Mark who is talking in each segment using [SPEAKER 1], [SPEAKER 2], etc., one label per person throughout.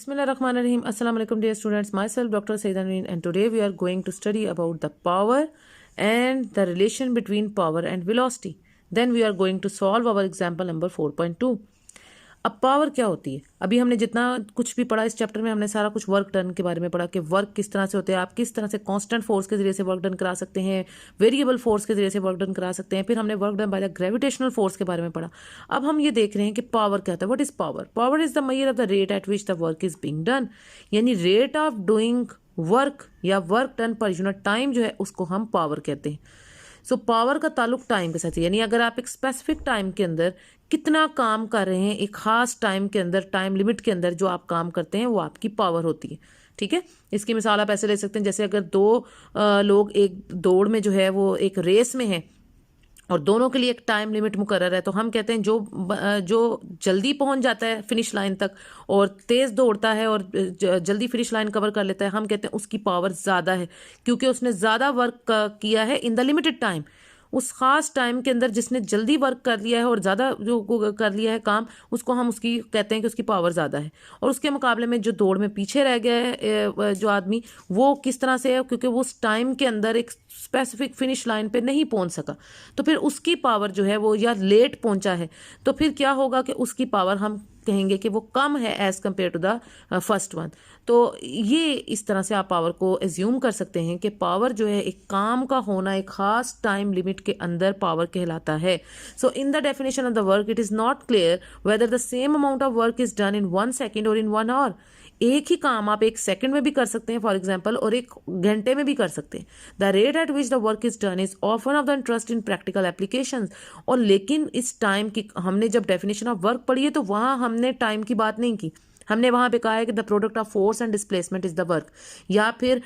[SPEAKER 1] Bismillahirrahmanirrahim. Assalamu alaikum dear students. Myself Dr. Saida Nureen, and today we are going to study about the power and the relation between power and velocity. Then we are going to solve our example number 4.2. अब power क्या होती है? अभी हमने जितना कुछ भी पढ़ा इस चैप्टर में, हमने सारा कुछ वर्क डन के बारे में पढ़ा कि वर्क किस तरह से होते हैं, आप किस तरह से कांस्टेंट फोर्स के जरिए से वर्क डन करा सकते हैं, वेरिएबल फोर्स के जरिए से वर्क डन करा सकते हैं। फिर हमने work done by the gravitational force के बारे में पढ़ा। अब हम ये देख रहे हैं कि पावर क्या होता है। What is power? Power is the measure of the rate at which the work is being done, यानी रेट ऑफ डूइंग वर्क या work done per unit time जो है उसको हम पावर कहते हैं। सो पावर का ताल्लुक टाइम के साथ है, यानी अगर आप एक स्पेसिफिक टाइम के अंदर कितना काम कर रहे हैं, एक खास टाइम के अंदर, टाइम लिमिट के अंदर जो आप काम करते हैं वो आपकी पावर होती है। ठीक है, इसकी मिसाल आप ऐसे ले सकते हैं, जैसे अगर दो लोग एक दौड़ में जो है वो एक रेस में हैं और दोनों के लिए एक टाइम लिमिट मुकर्रर है, तो हम कहते हैं जो जल्दी पहुंच जाता है फिनिश लाइन तक और तेज दौड़ता है और जल्दी फिनिश लाइन कवर कर लेता है, हम कहते हैं उसकी पावर ज़्यादा है, क्योंकि उसने ज़्यादा वर्क किया है इन द लिमिटेड टाइम। उस खास टाइम के अंदर जिसने जल्दी वर्क कर लिया है और ज़्यादा जो कर लिया है काम, उसको हम उसकी कहते हैं कि उसकी पावर ज़्यादा है। और उसके मुकाबले में जो दौड़ में पीछे रह गया है जो आदमी, वो किस तरह से है, क्योंकि वो उस टाइम के अंदर एक स्पेसिफिक फिनिश लाइन पे नहीं पहुंच सका, तो फिर उसकी पावर जो है वो, या लेट पहुंचा है, तो फिर क्या होगा कि उसकी पावर हम कहेंगे कि वो कम है as compare to the first one. तो ये इस तरह से आप पावर को एज्यूम कर सकते हैं कि पावर जो है एक काम का होना एक खास टाइम लिमिट के अंदर पावर कहलाता है। So in the definition of the work it is not clear whether the same amount of work is done in 1 second और इन 1 आवर। एक ही काम आप 1 सेकंड में भी कर सकते हैं फॉर एग्जांपल, और 1 घंटे में भी कर सकते हैं। The rate at which the work is done is often of the interest in practical applications. और लेकिन इस टाइम की हमने जब डेफिनेशन ऑफ वर्क पढ़ी है तो वहां हमने टाइम की बात नहीं की, हमने वहां पे कहा है कि the product of force and displacement is the work, या फिर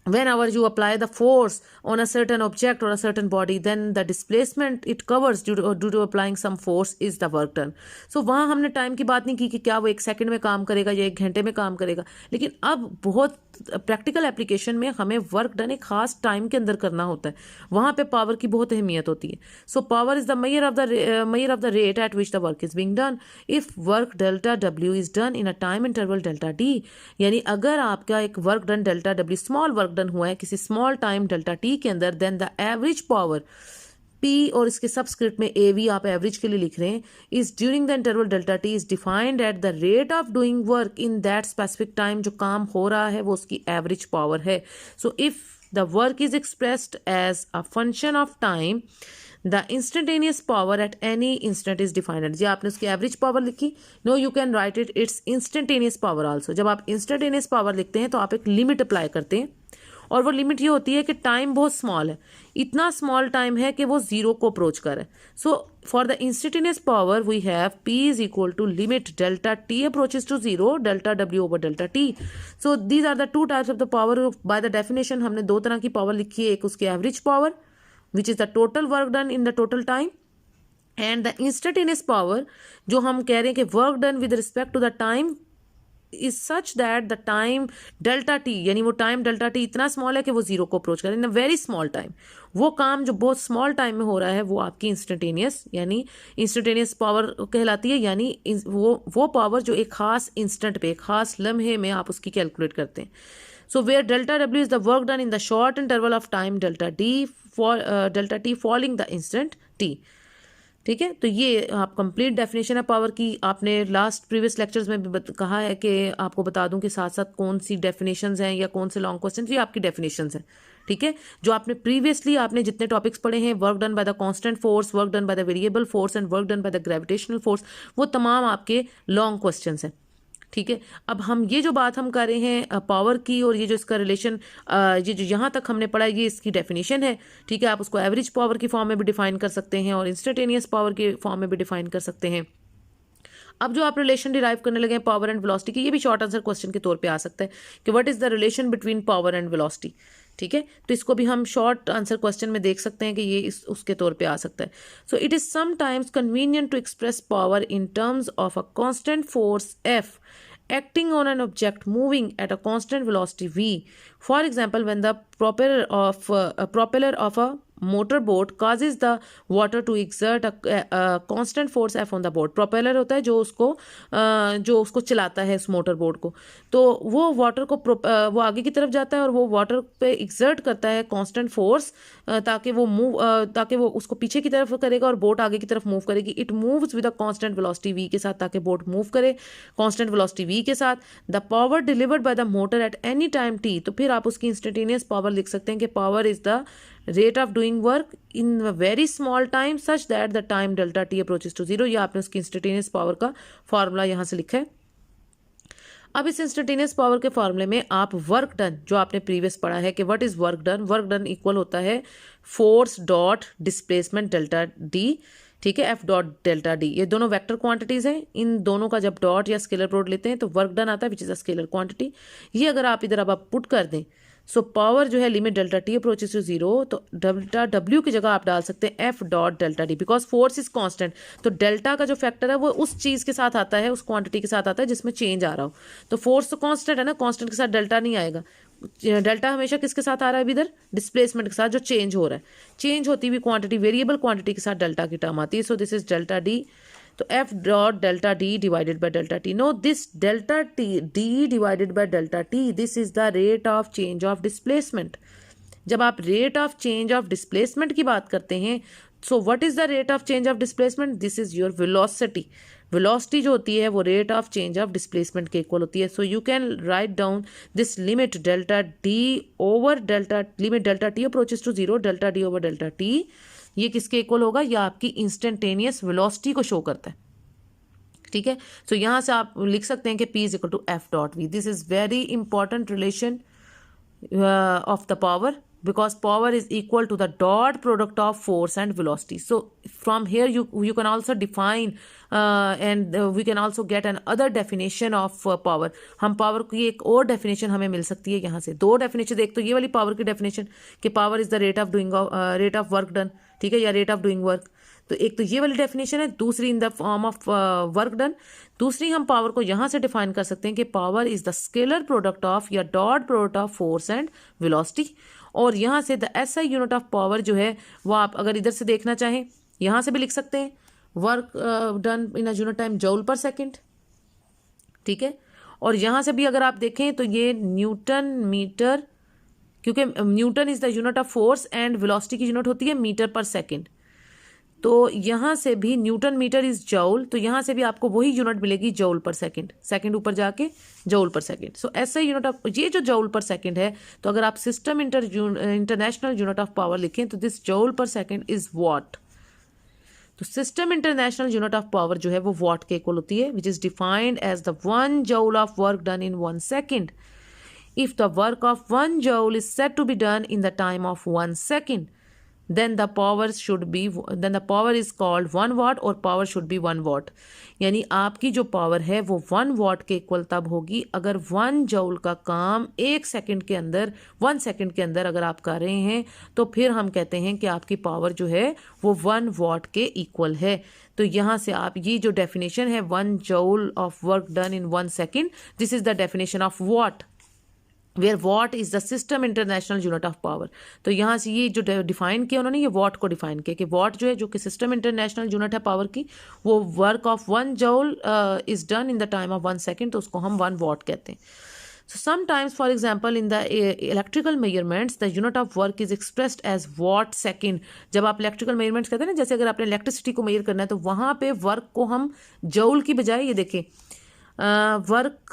[SPEAKER 1] whenever you apply the force on a certain object or a certain body, then the displacement it covers due to applying some force is the work done. So वहाँ हमने time की बात नहीं की कि क्या वो 1 सेकंड में काम करेगा या 1 घंटे में काम करेगा। लेकिन अब बहुत प्रैक्टिकल एप्लीकेशन में हमें वर्क डन एक खास टाइम के अंदर करना होता है, वहाँ पे पावर की बहुत अहमियत होती है। So power is the measure of the rate at which the work is being done if work delta W is done in a time interval delta D, यानी अगर आपका एक work done delta W small work done हुआ है किसी small time delta T के अंदर, then the average power P और इसके सबस्क्रिप्ट में ए वी आप एवरेज के लिए लिख रहे हैं, is during the interval delta T is defined at the rate of doing work in that specific time. जो काम हो रहा है वो उसकी एवरेज पावर है। So if the work is expressed as a function of time, the instantaneous power at any instant is defined. जी आपने उसकी एवरेज पावर लिखी, no you can write it it's instantaneous power also. जब आप instantaneous power लिखते हैं तो आप एक लिमिट अप्लाई करते हैं, और वो लिमिट ये होती है कि टाइम बहुत स्मॉल है, इतना स्मॉल टाइम है कि वो जीरो को अप्रोच कर है। So for the instantaneous power we have P is equal to limit delta T approaches to zero delta W over delta T। So these are the 2 types of the power. By the definition हमने 2 तरह की power लिखी है, एक उसकी average power which is the total work done in the total time, and the instantaneous power जो हम कह रहे हैं कि work done with respect to the time is such that the time delta T, यानी वो टाइम डेल्टा टी इतना small है कि वो जीरो को अप्रोच करे in a very small time. वो काम जो बहुत स्मॉल टाइम में हो रहा है वो आपकी इंस्टेंटेनियस यानी इंस्टेंटेनियस पावर कहलाती है, यानी वो पावर जो एक खास इंस्टेंट पे, एक खास लम्हे में आप उसकी कैलकुलेट करते हैं। So where delta W is the work done in the short interval of time delta T following the instant T. ठीक है, तो ये आप कंप्लीट डेफिनेशन है पावर की। आपने लास्ट प्रीवियस लेक्चर्स में भी कहा है कि आपको बता दूं कि साथ साथ कौन सी डेफिनेशंस हैं या कौन से लॉन्ग क्वेश्चन, ये आपकी डेफिनेशंस हैं। ठीक है, जो आपने प्रीवियसली आपने जितने टॉपिक्स पढ़े हैं, work done by the constant force, work done by the variable force and work done by the gravitational force, वो तमाम आपके लॉन्ग क्वेश्चंस हैं। ठीक है, अब हम ये जो बात हम कर रहे हैं पावर की, और ये जो इसका रिलेशन ये जो यहाँ तक हमने पढ़ा ये इसकी डेफिनेशन है। ठीक है, आप उसको एवरेज पावर की फॉर्म में भी डिफाइन कर सकते हैं और इंस्टेंटेनियस पावर के फॉर्म में भी डिफाइन कर सकते हैं। अब जो आप रिलेशन डिराइव करने लगे हैं पावर एंड वेलोसिटी की, ये भी शॉर्ट आंसर क्वेश्चन के तौर पे आ सकता है कि what is the relation between power and velocity. ठीक है, तो इसको भी हम शॉर्ट आंसर क्वेश्चन में देख सकते हैं कि ये उसके तौर पे आ सकता है। So it is sometimes convenient to express power in terms of a constant force F acting on an object moving at a constant velocity v. For example, when the propeller of a motor boat causes the water to exert a constant force F on the boat. Propeller होता है जो उसको चलाता है उस motor boat को, तो वो वाटर को वो आगे की तरफ जाता है और वो वाटर पे एक्सर्ट करता है कांस्टेंट फोर्स, ताकि वो उसको पीछे की तरफ करेगा और बोट आगे की तरफ मूव करेगी. It moves with a constant velocity v के साथ, ताकि बोट मूव करे कांस्टेंट वेलोसिटी v के साथ. The power delivered by the motor at any time t, तो फिर आप उसकी इंस्टेंटेनियस पावर लिख सकते हैं कि power is the rate of doing work in a very small time such that the time delta t approaches to 0. ये आपने उसकी इंस्टेंटेनियस पावर का फॉर्मूला यहाँ से लिखा है. अब इस इंस्टेंटेनियस पावर के फॉर्मूले में आप वर्क डन, जो आपने प्रीवियस पढ़ा है कि what is work done equal होता है force dot displacement delta D. ठीक है, एफ डॉट डेल्टा डी, ये दोनों वेक्टर क्वांटिटीज हैं. इन दोनों का जब डॉट या स्केलर प्रोडक्ट लेते हैं तो वर्क डन आता है which is a scalar quantity. ये अगर आप इधर अब आप पुट कर दें, सो पावर जो है limit delta T approaches to 0, तो डेल्टा डब्ल्यू की जगह आप डाल सकते हैं F dot delta D, because force is constant. तो डेल्टा का जो फैक्टर है वो उस चीज़ के साथ आता है, उस क्वांटिटी के साथ आता है जिसमें चेंज आ रहा हो. तो फोर्स तो कांस्टेंट है ना, कांस्टेंट के साथ डेल्टा नहीं आएगा. डेल्टा हमेशा किसके साथ आ रहा है अभी इधर, डिस्प्लेसमेंट के साथ, जो चेंज हो रहा है. चेंज होती हुई क्वांटिटी, वेरिएबल क्वांटिटी के साथ डेल्टा की टर्म आती है. So this is delta D. तो F dot delta D divided by delta T. No this delta T D divided by delta T, this is the rate of change of displacement. जब आप rate of change of displacement की बात करते हैं, so what is the rate of change of displacement, this is your velocity. Velocity जो होती है वो rate of change of displacement के इक्वल होती है. So you can write down this limit delta D over delta, limit delta T approaches to 0, delta D over delta T, ये किसके equal होगा, या आपकी इंस्टेंटेनियस वेलोसिटी को शो करता है. ठीक है, सो यहां से आप लिख सकते हैं कि P is equal to F dot V. This is very important relation of the power, because power is equal to the dot product of force and velocity. So from here you can also define and we can also get an other definition of power. हम power की एक और definition हमें मिल सकती है यहाँ से. दो डेफिनेशन, एक तो ये वाली पावर की डेफिनेशन कि power is the rate of doing rate of work done, ठीक है, या रेट ऑफ डूइंग वर्क. तो एक तो ये वाली डेफिनेशन है, दूसरी in the form of work done. दूसरी हम पावर को यहाँ से डिफाइन कर सकते हैं कि power is the scalar product of या dot product of force and velocity. और यहाँ से the SI unit of power जो है वो आप अगर इधर से देखना चाहें यहाँ से भी लिख सकते हैं, work done in a unit time joule per second. ठीक है, और यहाँ से भी अगर आप देखें तो ये न्यूटन मीटर, क्योंकि Newton is the unit of force and velocity की यूनिट होती है मीटर पर सेकंड. तो यहाँ से भी न्यूटन मीटर इज जूल, तो यहाँ से भी आपको वही यूनिट मिलेगी जूल पर सेकंड, सेकंड ऊपर जाके जूल पर सेकंड. सो ऐसा यूनिट ऑफ, ये जो जूल पर सेकंड है, तो अगर आप system international unit of power लिखें तो this joule per second is watt. तो system international unit of power जो है वो वॉट के इक्वल होती है, which is defined as the 1 joule of work done in 1 second. If the work of 1 joule is said to be done in the time of 1 second, then the power is called 1 watt और power should be 1 watt. यानी आपकी जो power है वो 1 watt के equal तब होगी अगर 1 जूल का काम 1 सेकंड के अंदर, 1 सेकंड के अंदर अगर आप कर रहे हैं, तो फिर हम कहते हैं कि आपकी पावर जो है वो 1 watt के इक्वल है. तो यहाँ से आप ये जो डेफिनेशन है 1 joule of work done in 1 second, this is the definition of watt, where watt is the system international unit of power. तो यहाँ से ये जो डिफाइन किया उन्होंने, ये वॉट को डिफाइन किया कि वॉट जो है, जो कि सिस्टम इंटरनेशनल यूनिट है पावर की, वो work of 1 joule is done in the time of 1 second, तो उसको हम 1 वॉट कहते हैं. So sometimes, for example, in the electrical measurements, the unit of work is expressed as watt second. जब आप electrical measurements करते हैं ना, जैसे अगर आपने इलेक्ट्रिसिटी को मेजर करना है तो वहाँ पे वर्क को हम जूल की बजाय, ये देखें वर्क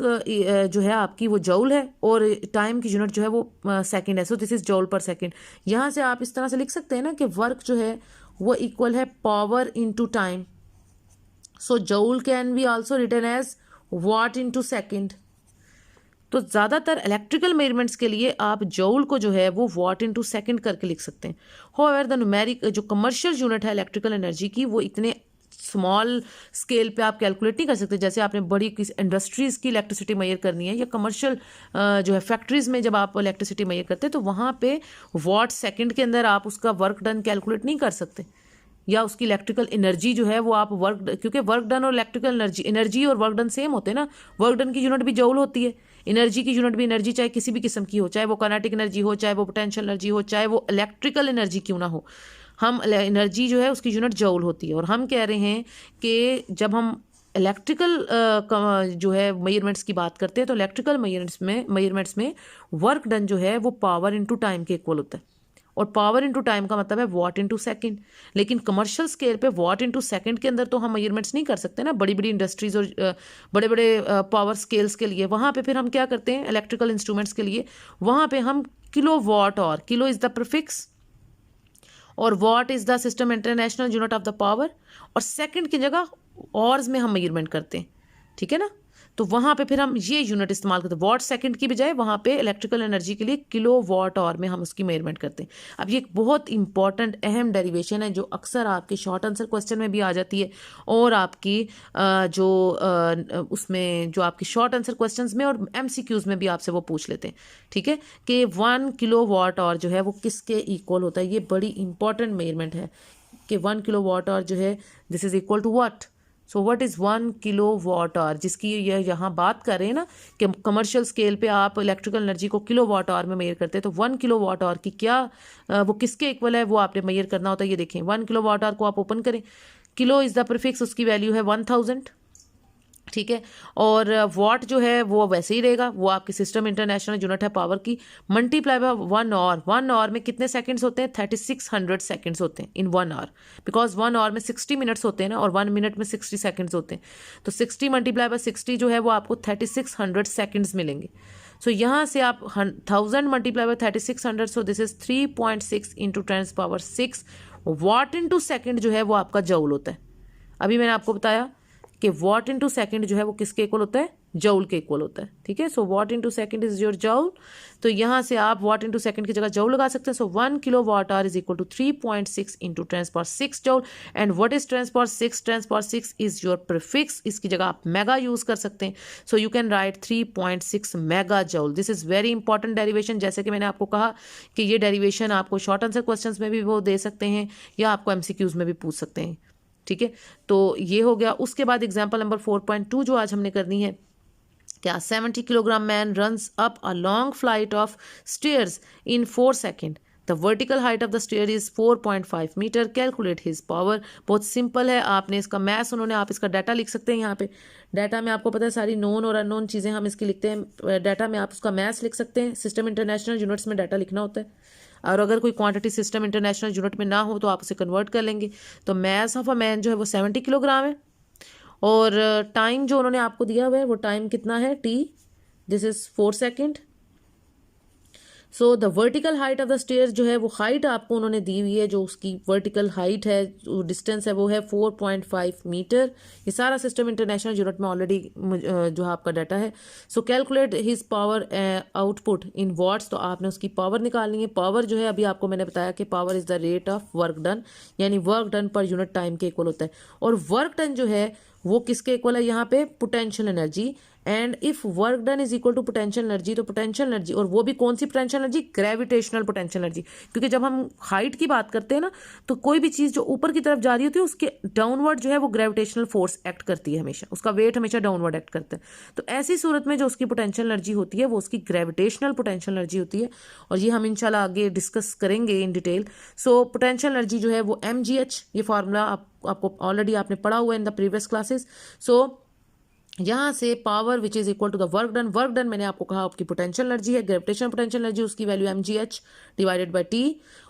[SPEAKER 1] जो है आपकी वो जूल है और टाइम की यूनिट जो है वो सेकंड है. So this is joule per second. यहाँ से आप इस तरह से लिख सकते हैं ना कि वर्क जो है वो इक्वल है power into time. So joule can be also written as watt into second. तो ज़्यादातर इलेक्ट्रिकल मेजरमेंट्स के लिए आप जूल को जो है वो वाट इनटू सेकंड करके लिख सकते हैं. हाउएवर द न्यूमेरिक जो कमर्शियल यूनिट है इलेक्ट्रिकल एनर्जी की, वो इतने स्मॉल स्केल पे आप कैलकुलेट नहीं कर सकते. जैसे आपने बड़ी किसी इंडस्ट्रीज़ की इलेक्ट्रिसिटी मेजर करनी है या कमर्शियल जो है फैक्ट्रीज़ में जब आप इलेक्ट्रिसिटी मेजर करते हैं, तो वहाँ पे वाट सेकंड के अंदर आप उसका वर्क डन कैलकुलेट नहीं कर सकते, या उसकी इलेक्ट्रिकल एनर्जी जो है वो आप वर्क, क्योंकि वर्क डन और इलेक्ट्रिकल एनर्जी और वर्क डन सेम होते हैं ना. वर्क डन की यूनिट भी जूल होती है, एनर्जी की यूनिट भी एनर्जी चाहे किसी भी किस्म की हो, चाहे वो काइनेटिक एनर्जी हो, चाहे वो पोटेंशियल एनर्जी हो, चाहे वो इलेक्ट्रिकल एनर्जी क्यों ना हो, हम एनर्जी जो है उसकी यूनिट जूल होती है। और हम कह रहे हैं कि जब हम इलेक्ट्रिकल जो है मेजरमेंट्स की बात करते हैं तो इलेक्ट्रिकल मेजरमेंट्स में वर्क डन जो है वो पावर इनटू टाइम के इक्वल होता है, और पावर इनटू टाइम का मतलब है वॉट इनटू सेकंड। लेकिन कमर्शियल स्केल पे वॉट इनटू सेकंड के अंदर तो हम मेजरमेंट्स नहीं कर सकते ना, बड़ी बड़ी इंडस्ट्रीज और बड़े बड़े पावर स्केल्स के लिए। वहाँ पे फिर हम क्या करते हैं इलेक्ट्रिकल इंस्ट्रूमेंट्स के लिए, वहाँ पे हम किलो वॉट, और किलो इज द प्रीफिक्स और what is the system international unit of the power, और सेकंड की जगह ऑर्स में हम मेजरमेंट करते हैं, ठीक है ना। तो वहाँ पे फिर हम ये यूनिट इस्तेमाल करते हैं, वॉट सेकंड की बजाय वहाँ पे इलेक्ट्रिकल एनर्जी के लिए किलो वॉट आवर में हम उसकी मेजरमेंट करते हैं। अब ये एक बहुत इंपॉर्टेंट अहम डेरिवेशन है जो अक्सर आपके शॉर्ट आंसर क्वेश्चन में भी आ जाती है, और आपकी उसमें जो आपकी शॉर्ट आंसर क्वेश्चन में और MCQs में भी आपसे वो पूछ लेते हैं, ठीक है, कि 1 किलो वॉट आवर जो है वो किसके इक्वल होता है। ये बड़ी इंपॉर्टेंट मेजरमेंट है कि 1 किलो वॉट आवर जो है this is equal to what. So what is 1 kilo watt hour, जिसकी ये यहाँ बात कर रहे हैं ना कि कमर्शियल स्केल पे आप इलेक्ट्रिकल एनर्जी को किलो वॉट आवर में मेजर करते हैं, तो 1 किलो वॉट आवर की क्या वो किसके इक्वल है वो आपने मेजर करना होता है। ये देखें 1 किलो वॉट आवर को आप ओपन करें, किलो इज़ द प्रीफिक्स, उसकी वैल्यू है 1000, ठीक है, और वॉट जो है वो वैसे ही रहेगा, वो आपकी सिस्टम इंटरनेशनल यूनिट है पावर की, मल्टीप्लाई बाय 1 आवर। 1 आवर में कितने सेकंड्स होते हैं, 3600 सेकंड्स होते हैं इन 1 आवर, बिकॉज 1 आवर में 60 मिनट्स होते हैं ना, और 1 मिनट में 60 सेकंड्स होते हैं, तो 60 मल्टीप्लाई बाय 60 जो है वो आपको 3600 सेकंड्स मिलेंगे। सो यहाँ से आप 1000 multiply by 3600, so this is 3.6 into 10⁻⁶ what into second जो है वो आपका जऊल होता है। अभी मैंने आपको बताया कि वॉट इनटू सेकंड जो है वो किसके इक्वल होता है, जऊल के इक्वल होता है, ठीक है। So watt into second is your joule, तो यहाँ से आप वॉट इनटू सेकंड की जगह जऊल लगा सकते हैं। So 1 kilo watt hour is equal to 3.6 into 10⁻⁶ joule, and what is 10⁻⁶? 10⁻⁶ is your prefix, इसकी जगह आप मेगा यूज कर सकते हैं। So you can write 3.6 mega joule. This is very important derivation, जैसे कि मैंने आपको कहा कि ये डेरिवेशन आपको शॉर्ट आंसर क्वेश्चन में भी वो दे सकते हैं या आपको MCQs में भी पूछ सकते हैं, ठीक है। तो ये हो गया। उसके बाद एग्जाम्पल नंबर 4.2 जो आज हमने करनी है, क्या 70 kilogram man runs up a long flight of stairs in 4 second, the vertical height of the stair is 4.5 metre, calculate his power. बहुत सिंपल है, आपने इसका मैथ्स उन्होंने, आप इसका डाटा लिख सकते हैं। यहाँ पे डाटा में आपको पता है सारी नोन और अननोन चीज़ें हम इसकी लिखते हैं, डाटा में आप उसका मैथ्स लिख सकते हैं। सिस्टम इंटरनेशनल यूनिट्स में डाटा लिखना होता है, और अगर कोई क्वांटिटी सिस्टम इंटरनेशनल यूनिट में ना हो तो आप उसे कन्वर्ट कर लेंगे। तो मास ऑफ अ मैन जो है वो 70 किलोग्राम है, और टाइम जो उन्होंने आपको दिया हुआ है वो टाइम कितना है, T, this is 4 second. So the vertical height of the stair जो है वो हाइट आपको उन्होंने दी हुई है, जो उसकी वर्टिकल हाइट है, जो डिस्टेंस है वो है 4.5 मीटर। ये सारा सिस्टम इंटरनेशनल यूनिट में ऑलरेडी जो है आपका डाटा है। So calculate his power output in watts, तो आपने उसकी पावर निकालनी है। पावर जो है अभी आपको मैंने बताया कि power is the rate of work done, यानी work done per unit time के इक्वल होता है। और वर्क डन जो है वो किसके इक्वल है, यहाँ पे potential energy, and if work done is equal to potential energy, तो पोटेंशियल एनर्जी, और वो भी कौन सी potential energy, gravitational potential energy. क्योंकि जब हम हाइट की बात करते हैं ना, तो कोई भी चीज़ जो ऊपर की तरफ जा रही होती है उसके डाउनवर्ड जो है वो ग्रेविटेशनल फोर्स एक्ट करती है, हमेशा उसका वेट हमेशा डाउनवर्ड एक्ट करता है। तो ऐसी सूरत में जो उसकी पोटेंशियल एनर्जी होती है वो उसकी ग्रेविटेशनल पोटेंशियल एनर्जी होती है, और ये हम इंशाल्लाह आगे डिस्कस करेंगे in detail. So potential energy जो है वो mgh, ये फार्मूला आपको ऑलरेडी आपने पढ़ा हुआ है in the previous classes. So यहाँ से power which is equal to the work done, work done मैंने आपको कहा आपकी पोटेंशियल एनर्जी है, ग्रेविटेशनल पोटेंशियल एनर्जी उसकी value mgh divided by T,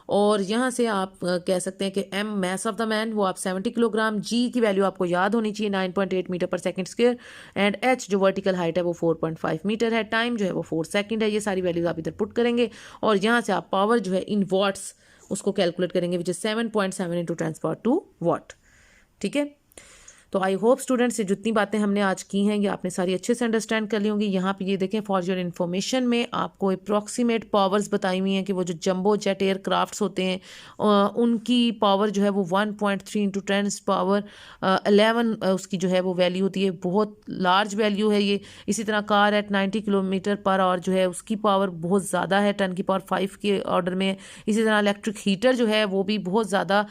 [SPEAKER 1] और यहाँ से आप कह सकते हैं कि M mass of the man वो आप 70 किलोग्राम, G की वैल्यू आपको याद होनी चाहिए 9.8 मीटर पर सेकंड स्क्वायर, एंड H जो वर्टिकल हाइट है वो 4.5 मीटर है, टाइम जो है वो 4 सेकंड है। ये सारी वैल्यूज आप इधर पुट करेंगे, और यहाँ से आप पावर जो है इन वॉट्स उसको कैलकुलेट करेंगे, विच इज 7.7 इंटू 10⁻² वॉट, ठीक है। तो आई होप स्टूडेंट्स ये जितनी बातें हमने आज की हैं ये आपने सारी अच्छे से अंडरस्टैंड कर ली होंगी। यहाँ पे ये देखें फॉर योर इन्फॉर्मेशन में आपको अप्रॉक्सीमेट पावर्स बताई हुई हैं कि वो जो जंबो जेट एयरक्राफ्ट्स होते हैं उनकी पावर जो है वो 1.3 इंटू 10⁻11 उसकी जो है वो वैल्यू होती है, बहुत लार्ज वैल्यू है ये। इसी तरह car eight 90 kilometre per hour जो है उसकी पावर बहुत ज़्यादा है, 10⁻5 के ऑर्डर में। इसी तरह इलेक्ट्रिक हीटर जो है वो भी बहुत ज़्यादा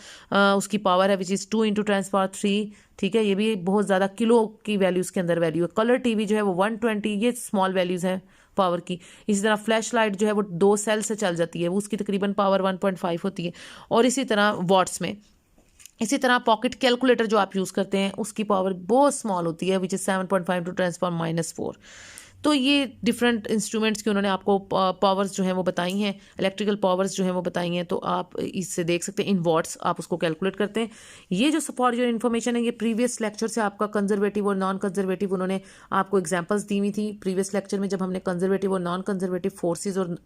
[SPEAKER 1] उसकी पावर है, विच इज़ 2 इंटू 10⁻3, ठीक है, ये भी बहुत ज़्यादा किलो की वैल्यूज़ के अंदर वैल्यू है। कलर टीवी जो है वो 120, ये स्मॉल वैल्यूज़ हैं पावर की। इसी तरह फ्लैश लाइट जो है वो 2 सेल से चल जाती है, वो उसकी तकरीबन पावर 1.5 होती है। और इसी तरह वॉट्स में, इसी तरह पॉकेट कैलकुलेटर जो आप यूज़ करते हैं उसकी पावर बहुत स्मॉल होती है, विच इज़ 7.5 टू 10⁻⁴। तो ये डिफरेंट इंस्ट्रूमेंट्स की उन्होंने आपको पावर्स जो हैं वो बताई हैं, इलेक्ट्रिकल पावर्स जो हैं वो बताई हैं। तो आप इससे देख सकते हैं इन वॉट्स आप उसको कैलकुलेट करते हैं। ये जो सपोर्ट जो इन्फॉर्मेशन है ये प्रीवियस लेक्चर से आपका कंजर्वेटिव और नॉन कंजर्वेटिव उन्होंने आपको एग्जांपल्स दी हुई थी प्रीवियस लेक्चर में, जब हमने कंजर्वेटिव और नॉन कंजर्वेटिव फोर्सेज और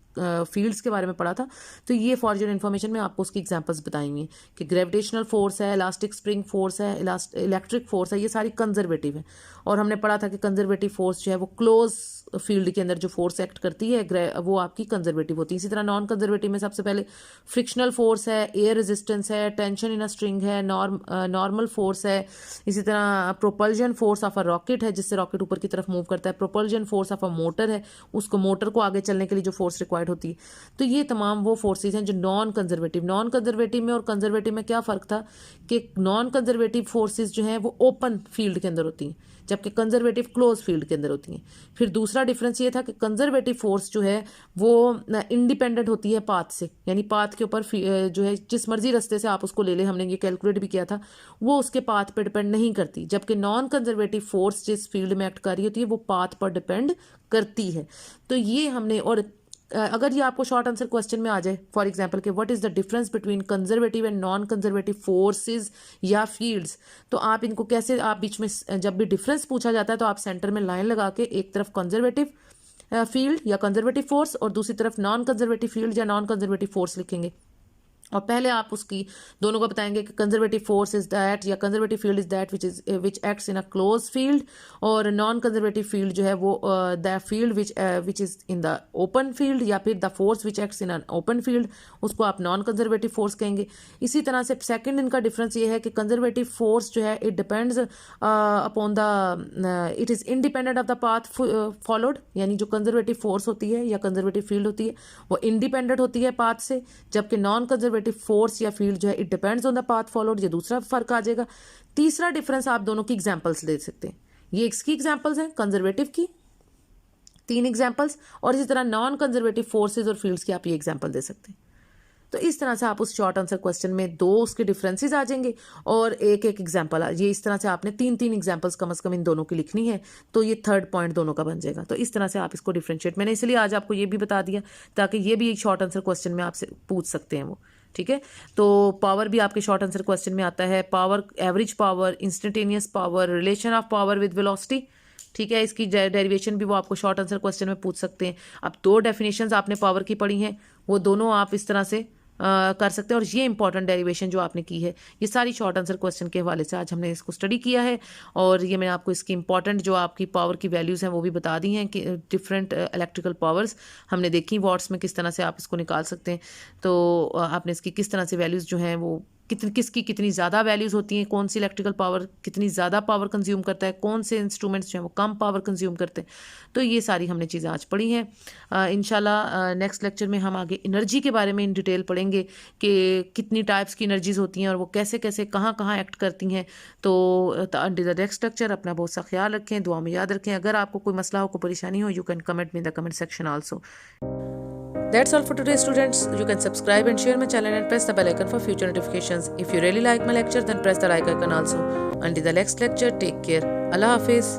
[SPEAKER 1] फील्ड्स के बारे में पढ़ा था। तो ये फॉर योर इन्फॉर्मेशन में आपको उसकी एग्जांपल्स बताई हुई हैं कि ग्रेविटेशनल फोर्स है, इलास्टिक स्प्रिंग फोर्स है, इलेक्ट्रिक फोर्स है, ये सारी कंजर्वेटिव है। और हमने पढ़ा था कि कंजर्वेटिव फोर्स जो है वो क्लोज फील्ड के अंदर जो फोर्स एक्ट करती है वो आपकी कंजर्वेटिव होती है। इसी तरह नॉन कंजर्वेटिव में सबसे पहले फ्रिक्शनल फोर्स है, एयर रेजिस्टेंस है, टेंशन इन अ स्ट्रिंग है, नॉर्मल फोर्स है। इसी तरह propulsion force of a rocket है, जिससे रॉकेट ऊपर की तरफ मूव करता है। Propulsion force of a motor है, उसको मोटर को आगे चलने के लिए जो फोर्स रिक्वायर्ड होती है। तो ये तमाम वो फोर्सेज हैं जो नॉन कंजर्वेटिव में और कंजर्वेटिव में क्या फ़र्क था कि नॉन कंजर्वेटिव फोर्सेज जो हैं वो ओपन फील्ड के अंदर होती हैं, जबकि कंजर्वेटिव क्लोज फील्ड के अंदर होती हैं। फिर दूसरा डिफरेंस ये था कि कंजर्वेटिव फोर्स जो है वो इंडिपेंडेंट होती है पाथ से, यानी पाथ के ऊपर जो है जिस मर्जी रास्ते से आप उसको ले लें, हमने ये कैलकुलेट भी किया था, वो उसके पाथ पर डिपेंड नहीं करती। जबकि नॉन कंजर्वेटिव फोर्स जिस फील्ड में एक्ट कर रही होती है वो पाथ पर डिपेंड करती है। तो ये हमने, और अगर ये आपको शॉर्ट आंसर क्वेश्चन में आ जाए फॉर एग्जांपल कि what is the difference between conservative and non conservative forces या फील्ड्स, तो आप इनको कैसे, आप बीच में जब भी डिफरेंस पूछा जाता है तो आप सेंटर में लाइन लगा के एक तरफ कंजर्वेटिव फील्ड या कंजर्वेटिव फोर्स और दूसरी तरफ नॉन कंजर्वेटिव फील्ड या नॉन कंजर्वेटिव फोर्स लिखेंगे। और पहले आप उसकी दोनों को बताएंगे कि कंजर्वेटिव फोर्स इज दैट या conservative field is that which acts in a close field, और नॉन कंजर्वेटिव फील्ड जो है वो the field which is in the open field, या फिर the force which acts in an open field, उसको आप non conservative force कहेंगे। इसी तरह से सेकंड इनका डिफरेंस ये है कि कंजर्वेटिव फोर्स जो है it depends upon the it is independent of the path followed, यानी जो कंजर्वेटिव फोर्स होती है या कंजर्वेटिव फील्ड होती है वो इंडिपेंडेंट होती है पाथ से, जबकि नॉन कंजर्वेटिव फोर्स या फील्ड जो है it depends on the path followed. ये दूसरा फर्क आ जाएगा। तीसरा डिफरेंस आप दोनों की एग्जांपल्स ले सकते हैं। ये इसकी एग्जांपल्स हैं कंजर्वेटिव की 3 एग्जांपल्स, और इसी तरह नॉन कंजर्वेटिव फोर्सेस और फील्ड्स की आप ये एग्जांपल दे सकते हैं। तो इस तरह से आप उस शॉर्ट आंसर क्वेश्चन में 2 उसके डिफरेंसेस आ जाएंगे और एक एग्जांपल, ये इस तरह से आपने 3 एग्जांपल्स कम से कम इन दोनों की लिखनी है। तो ये थर्ड पॉइंट दोनों का बन जाएगा। तो इस तरह से आप इसको डिफरेंशिएट, मैंने इसलिए आज आपको ये भी बता दिया ताकि ये भी एक शॉर्ट आंसर क्वेश्चन में आपसे पूछ सकते हैं वो, ठीक है। तो पावर भी आपके शॉर्ट आंसर क्वेश्चन में आता है, power, average power, instantaneous power, relation of power with velocity, ठीक है। इसकी डेरिवेशन भी वो आपको शॉर्ट आंसर क्वेश्चन में पूछ सकते हैं। अब 2 डेफिनेशंस आपने पावर की पढ़ी हैं, वो दोनों आप इस तरह से कर सकते हैं। और ये इंपॉर्टेंट डेरिवेशन जो आपने की है ये सारी शॉर्ट आंसर क्वेश्चन के हवाले से आज हमने इसको स्टडी किया है। और ये मैंने आपको इसकी इंपॉर्टेंट जो आपकी पावर की वैल्यूज़ हैं वो भी बता दी हैं कि डिफरेंट इलेक्ट्रिकल पावर्स हमने देखी, वॉट्स में किस तरह से आप इसको निकाल सकते हैं। तो आपने इसकी किस तरह से वैल्यूज़ जो हैं वो किसकी कितनी ज़्यादा वैल्यूज़ होती हैं, कौन सी इलेक्ट्रिकल पावर कितनी ज़्यादा पावर कंज्यूम करता है, कौन से इंस्ट्रूमेंट्स जो हैं वो कम पावर कंज्यूम करते हैं। तो ये सारी हमने चीज़ें आज पढ़ी हैं। इंशाल्लाह नेक्स्ट लेक्चर में हम आगे एनर्जी के बारे में इन डिटेल पढ़ेंगे कि कितनी टाइप्स की एनर्जीज़ होती हैं और वो कैसे कैसे कहाँ कहाँ एक्ट करती हैं। तो अंटिल द नेक्स्ट लेक्चर अपना बहुत सा ख्याल रखें, दुआ में याद रखें। अगर आपको कोई मसला हो, कोई परेशानी हो, यू कैन कमेंट में in the comment section also. That's all for today, students. You can subscribe and share my channel and press the bell icon for future notifications. If you really like my lecture, then press the like icon also. Until the next lecture, take care. Allah Hafiz.